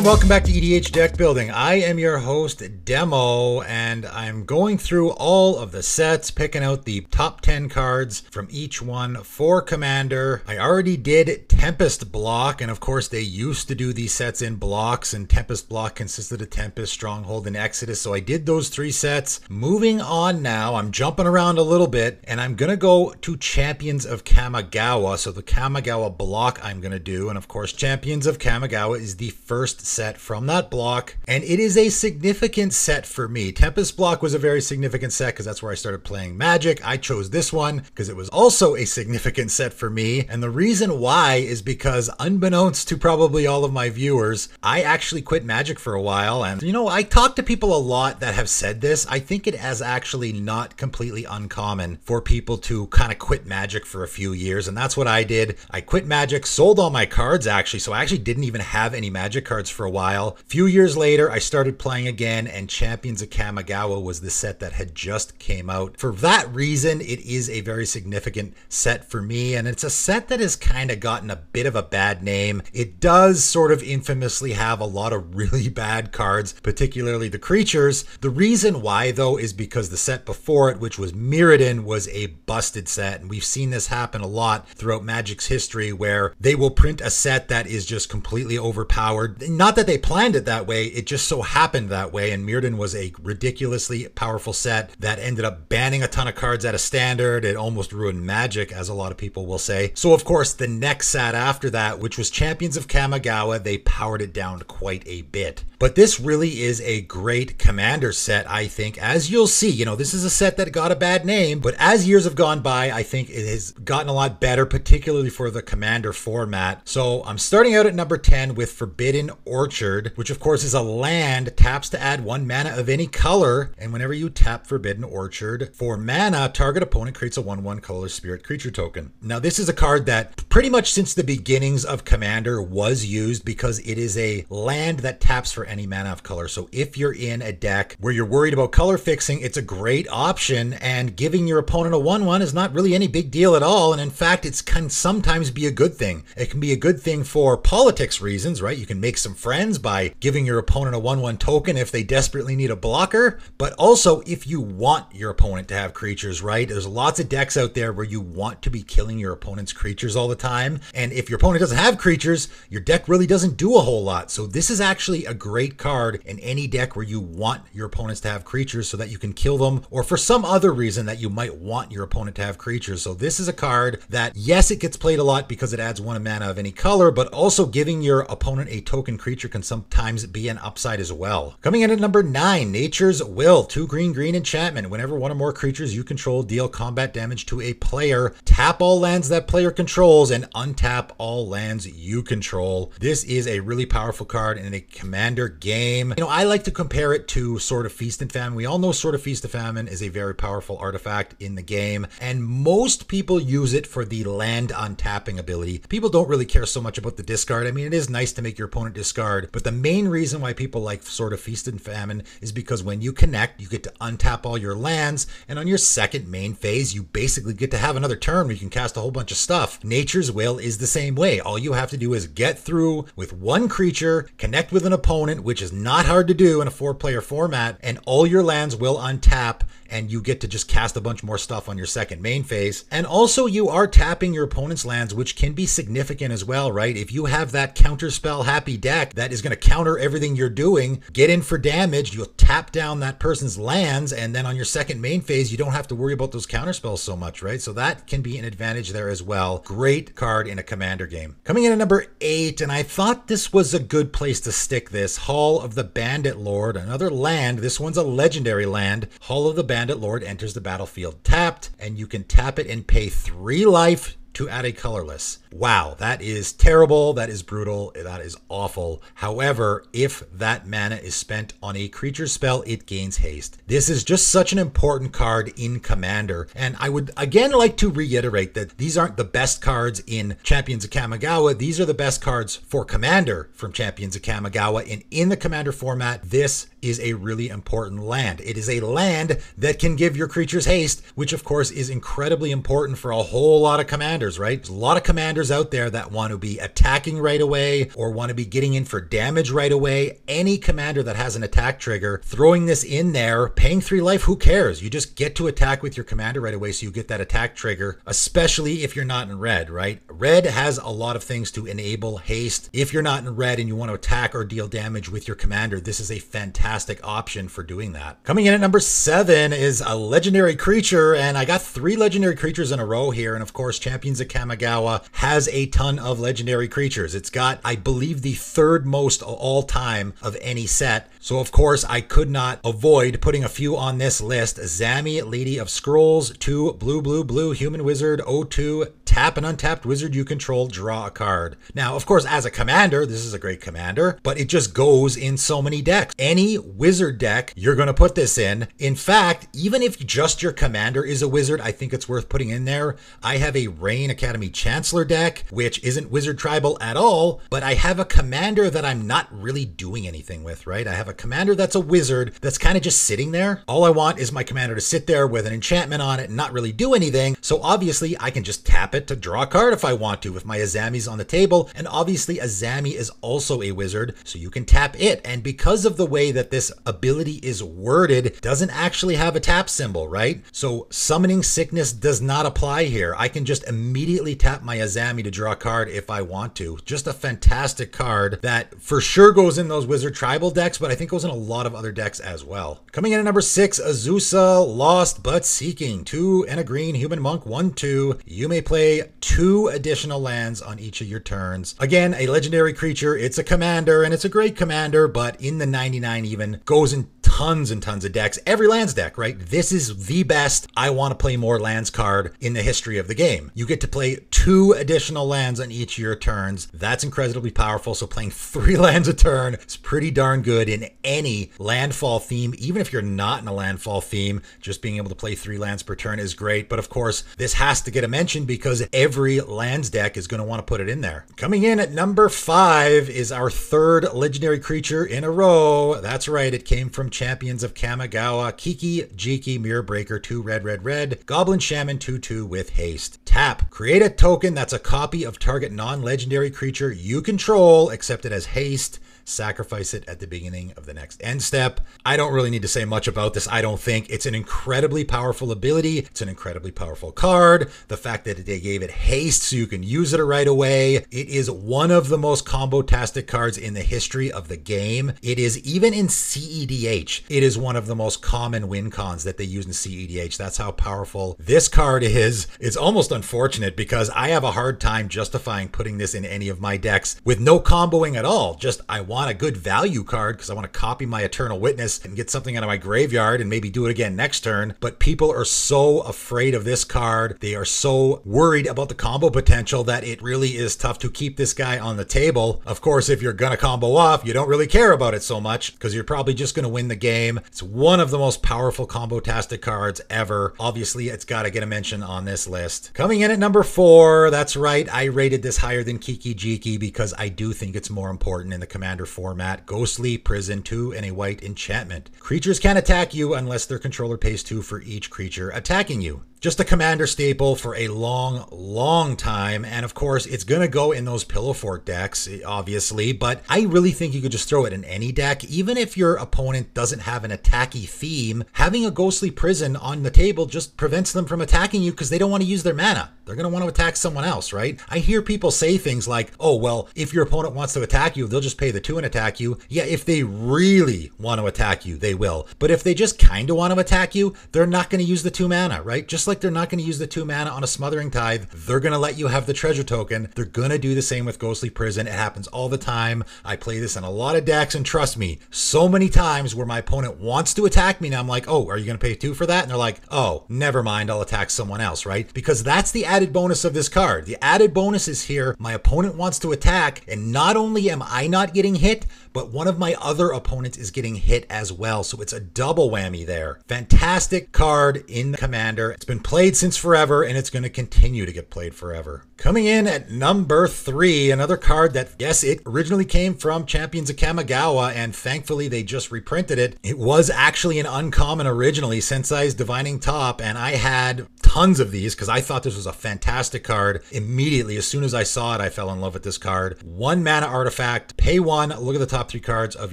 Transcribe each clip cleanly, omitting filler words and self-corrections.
and welcome back to EDH Deck Building. I am your host, Demo, and I'm going through all of the sets, picking out the top 10 cards from each one for Commander. I already did Tempest Block, and of course they used to do these sets in blocks, and Tempest Block consisted of Tempest, Stronghold, and Exodus, so I did those 3 sets. Moving on now, I'm jumping around a little bit, and I'm going to go to Champions of Kamigawa. So the Kamigawa block I'm going to do, and of course Champions of Kamigawa is the first set from that block, and it is a significant set for me. Tempest Block was a very significant set because that's where I started playing Magic. I chose this one because it was also a significant set for me, and the reason why is because, unbeknownst to probably all of my viewers, I actually quit Magic for a while. And you know, I talk to people a lot that have said this. I think it is actually not completely uncommon for people to kind of quit Magic for a few years, and that's what I did. I quit Magic, sold all my cards actually, so I actually didn't even have any Magic cards for a while. A few years later, I started playing again, and Champions of Kamigawa was the set that had just came out. For that reason, it is a very significant set for me, and it's a set that has kind of gotten a bit of a bad name. It does sort of infamously have a lot of really bad cards, particularly the creatures. The reason why, though, is because the set before it, which was Mirrodin, was a busted set, and we've seen this happen a lot throughout Magic's history, where they will print a set that is just completely overpowered. Not that they planned it that way, it just so happened that way, and Mirrodin was a ridiculously powerful set that ended up banning a ton of cards out of Standard. It almost ruined Magic, as a lot of people will say. So of course, the next set after that, which was Champions of Kamigawa, they powered it down quite a bit. But this really is a great Commander set, I think. As you'll see, you know, this is a set that got a bad name, but as years have gone by, I think it has gotten a lot better, particularly for the Commander format. So I'm starting out at number 10 with Forbidden Orchard, which of course is a land, taps to add 1 mana of any color, and whenever you tap Forbidden Orchard for mana, target opponent creates a 1/1 colorless spirit creature token. Now this is a card that pretty much since the beginnings of Commander was used, because it is a land that taps for any mana of color. So if you're in a deck where you're worried about color fixing, it's a great option, and giving your opponent a 1/1 is not really any big deal at all, and in fact it can sometimes be a good thing. It can be a good thing for politics reasons, right? You can make some friends by giving your opponent a 1/1 token if they desperately need a blocker, but also if you want your opponent to have creatures, right? There's lots of decks out there where you want to be killing your opponent's creatures all the time, and if your opponent doesn't have creatures, your deck really doesn't do a whole lot. So this is actually a great card in any deck where you want your opponents to have creatures so that you can kill them, or for some other reason that you might want your opponent to have creatures. So this is a card that, yes, it gets played a lot because it adds 1 mana of any color, but also giving your opponent a token creature can sometimes be an upside as well. Coming in at number 9, Nature's Will, 2 green enchantment. Whenever 1 or more creatures you control deal combat damage to a player, tap all lands that player controls and untap all lands you control. This is a really powerful card in a Commander game. You know, I like to compare it to Sword of Feast and Famine. We all know Sword of Feast and Famine is a very powerful artifact in the game, and most people use it for the land untapping ability. People don't really care so much about the discard. I mean, it is nice to make your opponent discard, but the main reason why people like Sword of Feast and Famine is because when you connect, you get to untap all your lands, and on your second main phase, you basically get to have another turn where you can cast a whole bunch of stuff. Nature's Will is the same way. All you have to do is get through with 1 creature, connect with an opponent, which is not hard to do in a 4-player format, and all your lands will untap, and you get to just cast a bunch more stuff on your second main phase. And also you are tapping your opponent's lands, which can be significant as well, right? If you have that counterspell happy deck that is going to counter everything you're doing, get in for damage, you'll tap down that person's lands, and then on your second main phase, you don't have to worry about those counterspells so much, right? So that can be an advantage there as well. Great card in a Commander game. Coming in at number 8, and I thought this was a good place to stick this, Hall of the Bandit Lord, another land. This one's a legendary land. Hall of the Bandit Lord enters the battlefield tapped, and you can tap it and pay 3 life to add a colorless. Wow, that is terrible, that is brutal, that is awful. However, if that mana is spent on a creature spell, it gains haste. This is just such an important card in Commander, and I would again like to reiterate that these aren't the best cards in Champions of Kamigawa, these are the best cards for Commander from Champions of Kamigawa, and in the Commander format, this is a really important land. It is a land that can give your creatures haste, which of course is incredibly important for a whole lot of Commanders. commanders, right? There's a lot of commanders out there that want to be attacking right away or want to be getting in for damage right away. Any commander that has an attack trigger, throwing this in there, paying 3 life, who cares? You just get to attack with your commander right away, so you get that attack trigger, especially if you're not in red, right? Red has a lot of things to enable haste. If you're not in red and you want to attack or deal damage with your commander, this is a fantastic option for doing that. Coming in at number 7 is a legendary creature, and I got 3 legendary creatures in a row here, and of course Champions of Kamigawa has a ton of legendary creatures. It's got, I believe, the 3rd most all time of any set, so of course I could not avoid putting a few on this list. Zami, Lady of Scrolls, 2 blue human wizard, 0/2, tap an untapped wizard you control, draw a card. Now, of course, as a commander, this is a great commander, but it just goes in so many decks. Any wizard deck, you're going to put this in. In fact, even if just your commander is a wizard, I think it's worth putting in there. I have a Rain Academy Chancellor deck, which isn't wizard tribal at all, but I have a commander that I'm not really doing anything with, right? I have a commander that's a wizard that's kind of just sitting there. All I want is my commander to sit there with an enchantment on it and not really do anything. So obviously I can just tap it to draw a card if I want to, if my Azami's on the table. And obviously Azami is also a wizard, so you can tap it. And because of the way that this ability is worded, it doesn't actually have a tap symbol, right? So summoning sickness does not apply here. I can just immediately tap my Azami to draw a card if I want to. Just a fantastic card that for sure goes in those wizard tribal decks, but I think goes in a lot of other decks as well. Coming in at number 6, Azusa, Lost But Seeking, 2 and a green human monk, 1/2. You may play 2 additional lands on each of your turns. Again, a legendary creature. It's a commander, and it's a great commander, but in the 99 even, goes in tons and tons of decks. Every lands deck, right? This is the best I want to play more lands card in the history of the game. You get to play 2 additional lands on each of your turns. That's incredibly powerful. So playing 3 lands a turn is pretty darn good in any landfall theme. Even if you're not in a landfall theme, just being able to play 3 lands per turn is great. But of course, this has to get a mention because every lands deck is going to want to put it in there. Coming in at number 5 is our 3rd legendary creature in a row. That's right. It came from Champions of Kamigawa, Kiki-Jiki Mirror Breaker, 2 red, Goblin Shaman, 2/2 with haste. Tap, create a token that's a copy of target non-legendary creature you control, except it has haste. Sacrifice it at the beginning of the next end step. I don't really need to say much about this. I don't think. It's an incredibly powerful ability. It's an incredibly powerful card. The fact that they gave it haste so you can use it right away. It is one of the most combo-tastic cards in the history of the game. It is even in CEDH. It is one of the most common win cons that they use in CEDH. That's how powerful this card is. It's almost unfortunate because I have a hard time justifying putting this in any of my decks with no comboing at all. Just I want a good value card because I want to copy my Eternal Witness and get something out of my graveyard and maybe do it again next turn. But people are so afraid of this card. They are so worried about the combo potential that it really is tough to keep this guy on the table. Of course, if you're going to combo off, you don't really care about it so much because you're probably just going to win the game. It's one of the most powerful combo-tastic cards ever. Obviously, it's got to get a mention on this list. Coming in at number 4, that's right. I rated this higher than Kiki-Jiki because I do think it's more important in the Commander format. Ghostly Prison, 2 and a white enchantment. Creatures can't attack you unless their controller pays 2 for each creature attacking you. Just a commander staple for a long time. And of course, it's going to go in those Pillow Fort decks, obviously, but I really think you could just throw it in any deck. Even if your opponent doesn't have an attacky theme, having a Ghostly Prison on the table just prevents them from attacking you because they don't want to use their mana. They're going to want to attack someone else, right? I hear people say things like, oh, well, if your opponent wants to attack you, they'll just pay the 2 and attack you. Yeah, if they really want to attack you, they will. But if they just kind of want to attack you, they're not going to use the 2 mana, right? Just like they're not going to use the 2 mana on a Smothering Tithe, they're going to let you have the treasure token. They're going to do the same with Ghostly Prison. It happens all the time. I play this in a lot of decks, and trust me, so many times where my opponent wants to attack me, and I'm like, oh, are you going to pay 2 for that? And they're like, oh, never mind, I'll attack someone else, right? Because that's the added bonus of this card. The added bonus is here, my opponent wants to attack, and not only am I not getting hit, but one of my other opponents is getting hit as well. So it's a double whammy there. Fantastic card in the Commander. It's been played since forever, and it's going to continue to get played forever. Coming in at number 3, another card that, yes, it originally came from Champions of Kamigawa, and thankfully they just reprinted it. It was actually an uncommon originally, Sensei's Divining Top, and I had tons of these because I thought this was a fantastic card. Immediately, as soon as I saw it, I fell in love with this card. 1 mana artifact, pay 1, look at the top 3 cards of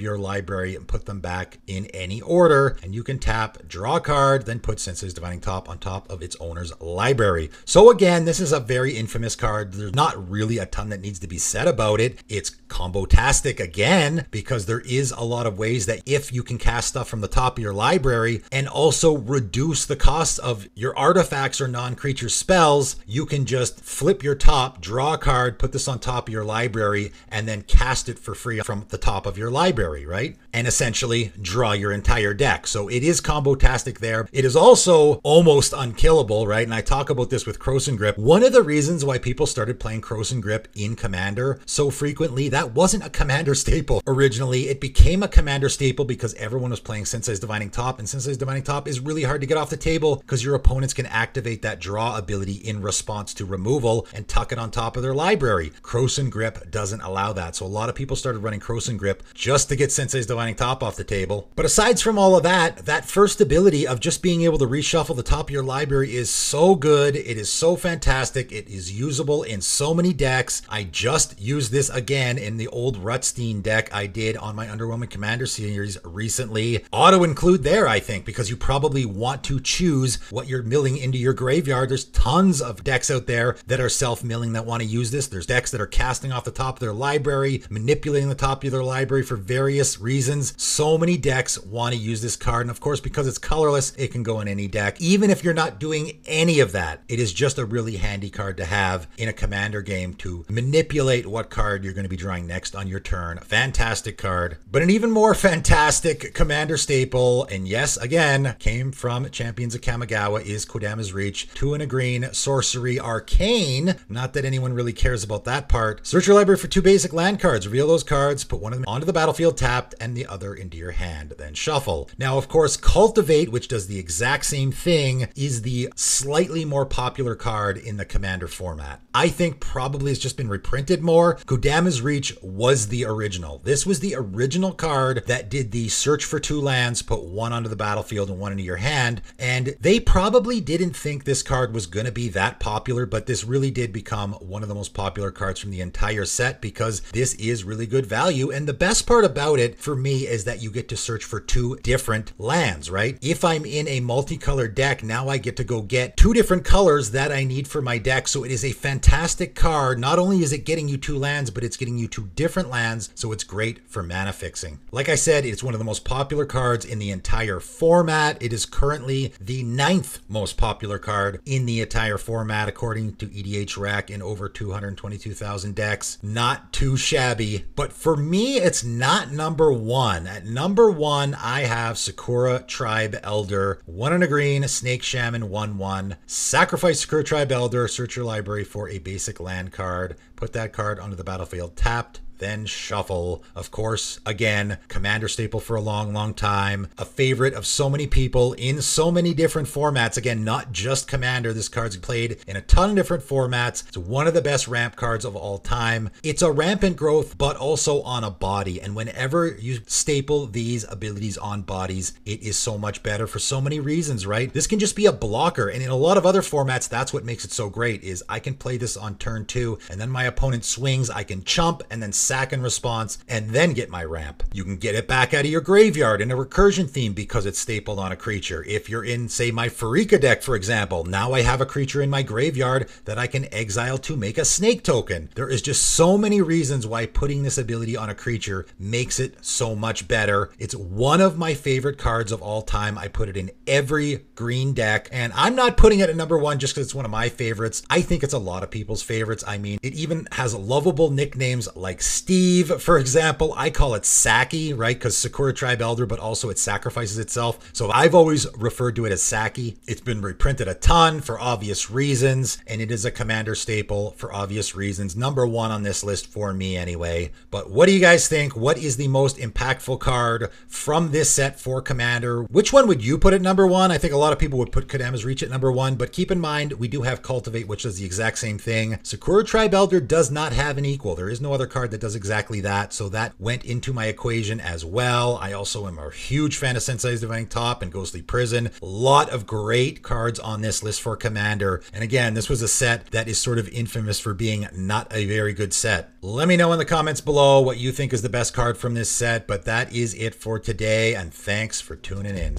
your library and put them back in any order, and you can tap, draw a card, then put Sensei's Divining Top on top of its owner's library. So again, this is a very infamous card. There's not really a ton that needs to be said about it. It's combo-tastic again, because there is a lot of ways that if you can cast stuff from the top of your library and also reduce the cost of your artifacts or non-creature spells, you can just flip your top, draw a card, put this on top of your library, and then cast it for free from the top of your library, right? And essentially draw your entire deck. So it is combo-tastic there. It is also almost unkillable, right? And I talk about this with Krosan Grip. One of the reasons why people started playing Krosan Grip in Commander so frequently, that wasn't a Commander staple originally. It became a Commander staple because everyone was playing Sensei's Divining Top, and Sensei's Divining Top is really hard to get off the table because your opponents can activate that draw ability in response to removal and tuck it on top of their library. Krosan Grip doesn't allow that. So a lot of people started running Krosan Grip just to get Sensei's Divining Top off the table. But aside from all of that, that first ability of just being able to reshuffle the top of your library is so good. It is so fantastic. It is usable in so many decks. I just used this again in the old Rutstein deck I did on my Underwhelming Commander series recently. Auto include there, I think, because you probably want to choose what you're milling into your graveyard. There's tons of decks out there that are self-milling that want to use this. There's decks that are casting off the top of their library, manipulating the top of their library for various reasons. So many decks want to use this card, and of course, because it's colorless, it can go in any deck. Even if you're not doing any of that, it is just a really handy card to have in a Commander game to manipulate what card you're going to be drawing next on your turn. Fantastic card. But an even more fantastic Commander staple, and yes, again, came from Champions of Kamigawa, is Kodama's Reach. 2 and a green, sorcery, arcane. Not that anyone really cares about that part. Search your library for 2 basic land cards. Reveal those cards, put one of them onto the battlefield tapped, and the other into your hand. Then shuffle. Now, of course, Cultivate, which does the exact same thing, is the slightly more popular card in the Commander format. I think probably it's just been reprinted more. Kodama's Reach was the original. This was the original card that did the search for 2 lands, put 1 onto the battlefield and 1 into your hand. And they probably didn't think this card was going to be that popular, but this really did become one of the most popular cards from the entire set because this is really good value. And the best part about it for me is that you get to search for 2 different lands, right? If I'm in a multicolored deck, now I get to go get 2 different colors that I need for my deck. So it is a fantastic card. Not only is it getting you 2 lands, but it's getting you 2 different lands. So it's great for mana fixing. Like I said, it's one of the most popular cards in the entire format. It is currently the 9th most popular card in the entire format, according to EDHREC, in over 222,000 decks. Not too shabby, but for me, it's not number 1. At number 1, I have Sakura Tribe Elder. 1 and a green, Snake Shaman, 1/1. Sacrifice Sakura Tribe Elder, search your library for a basic land card. Put that card onto the battlefield tapped, then shuffle. Of course, again, Commander staple for a long, long time. A favorite of so many people in so many different formats. Again, not just Commander. This card's played in a ton of different formats. It's one of the best ramp cards of all time. It's a rampant growth, but also on a body. And whenever you staple these abilities on bodies, it is so much better for so many reasons, right? This can just be a blocker. And in a lot of other formats, that's what makes it so great is I can play this on turn 2, and then my opponent swings, I can chump and then sack in response, and then get my ramp. You can get it back out of your graveyard in a recursion theme because it's stapled on a creature. If you're in, say, my Farika deck, for example, now I have a creature in my graveyard that I can exile to make a snake token. There is just so many reasons why putting this ability on a creature makes it so much better. It's one of my favorite cards of all time. I put it in every green deck, and I'm not putting it at number 1 just because it's one of my favorites. I think it's a lot of people's favorites. I mean, it even has lovable nicknames like Steve, for example, I call it Saki, right? Because Sakura Tribe Elder, but also it sacrifices itself. So I've always referred to it as Saki. It's been reprinted a ton for obvious reasons, and it is a Commander staple for obvious reasons. Number one on this list for me anyway. But what do you guys think? What is the most impactful card from this set for Commander? Which one would you put at number one? I think a lot of people would put Kodama's Reach at number one, but keep in mind, we do have Cultivate, which does the exact same thing. Sakura Tribe Elder does not have an equal. There is no other card that does exactly that, so that went into my equation as well. I also am a huge fan of Sensei's Divining Top and Ghostly Prison. A lot of great cards on this list for Commander. And again, this was a set that is sort of infamous for being not a very good set. Let me know in the comments below what you think is the best card from this set, but that is it for today, and thanks for tuning in.